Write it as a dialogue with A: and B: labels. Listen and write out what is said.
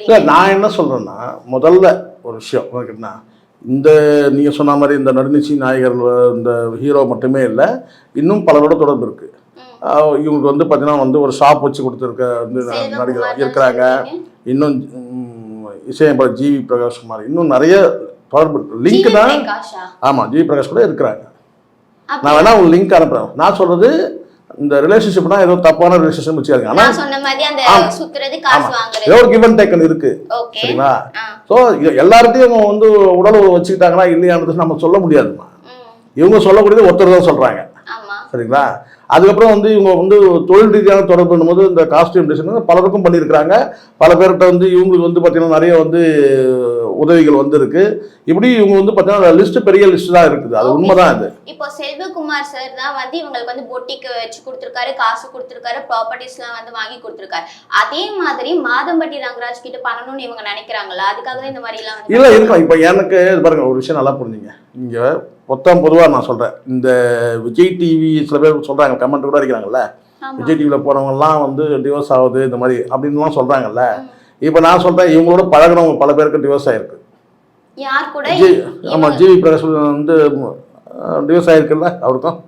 A: இல்லை நான் என்ன சொல்கிறேன்னா முதல்ல ஒரு விஷயம் ஓகேண்ணா இந்த நீங்கள் சொன்ன மாதிரி இந்த நடுநிசி நாயகர்கள் இந்த ஹீரோ மட்டுமே இல்லை இன்னும் பலரோட தொடர்பு இருக்குது இவங்களுக்கு வந்து பார்த்தீங்கன்னா வந்து ஒரு ஷாப் வச்சு கொடுத்துருக்க வந்து நடிகர் இருக்கிறாங்க இன்னும் இசையமைப்பாளர் ஜிவி பிரகாஷ் குமார் இன்னும் நிறைய தொடர்பு லிங்க் தான் ஆமாம் ஜிவி பிரகாஷ் கூட இருக்கிறாங்க நான் வேணா உங்களுக்கு லிங்க் அனுப்புகிறேன் நான் சொல்கிறது இந்த ரிலேஷன்ஷிப்னா ஏதோ தப்பான ரிலேஷன்ஷிப் வச்சுக்காங்க ஆனால் ஏதோ ஒரு கிவ் அண்ட் டேக்கன் இருக்கு சரிங்களா ஸோ எல்லார்ட்டையும் அவங்க வந்து உடல் வச்சுக்கிட்டாங்கன்னா இல்லையான்றது நம்ம சொல்ல முடியாதுமா இவங்க சொல்லக்கூடியது ஒருத்தர் தான் சொல்றாங்க சரிங்களா அதுக்கப்புறம் வந்து இவங்க வந்து தொழில் ரீதியான தொடர்பு பண்ணும்போது இந்த காஸ்டியூம் டிசைன் பலருக்கும் பண்ணியிருக்கிறாங்க பல பேர்கிட்ட வந்து இவங்களுக்கு வந்து பார்த்தீங்கன்னா நிறைய வந்து உதவிகள் வந்து இருக்கு இப்படி இவங்க வந்து பார்த்தீங்கன்னா லிஸ்ட் பெரிய லிஸ்ட் தான் இருக்குது அது உண்மைதான் இது
B: இப்போ செல்வகுமார் சார் தான் வந்து இவங்களுக்கு வந்து பொட்டிக்கு வச்சு கொடுத்துருக்காரு காசு கொடுத்துருக்காரு ப்ராப்பர்ட்டிஸ்லாம் வந்து வாங்கி கொடுத்துருக்காரு அதே மாதிரி மாதம்பட்டி ரங்கராஜ் கிட்ட பண்ணணும்னு இவங்க நினைக்கிறாங்களா அதுக்காக தான் இந்த மாதிரி எல்லாம்
A: இல்லை இருக்கலாம் இப்போ எனக்கு பாருங்க ஒரு விஷயம் நல்லா புரிஞ்சுங்க இங்க பொதுவாக நான் சொல்றேன் இந்த விஜய் டிவி சில பேர் சொல்றாங்க கமெண்ட் கூட அடிக்கிறாங்கல்ல விஜய் டிவியில் போறவங்கலாம் வந்து டிவோர்ஸ் ஆகுது இந்த மாதிரி அப்படின்லாம் சொல்றாங்கல்ல இப்போ நான் சொல்றேன் இவங்களோட பழகினவங்க பல பேருக்கு டிவோர்ஸ் ஆயிருக்கு
B: யார் கூட
A: ஆமாம் ஜிவி பிரகாஷ் வந்து டிவோர்ஸ் ஆயிருக்குல்ல அவருக்கும்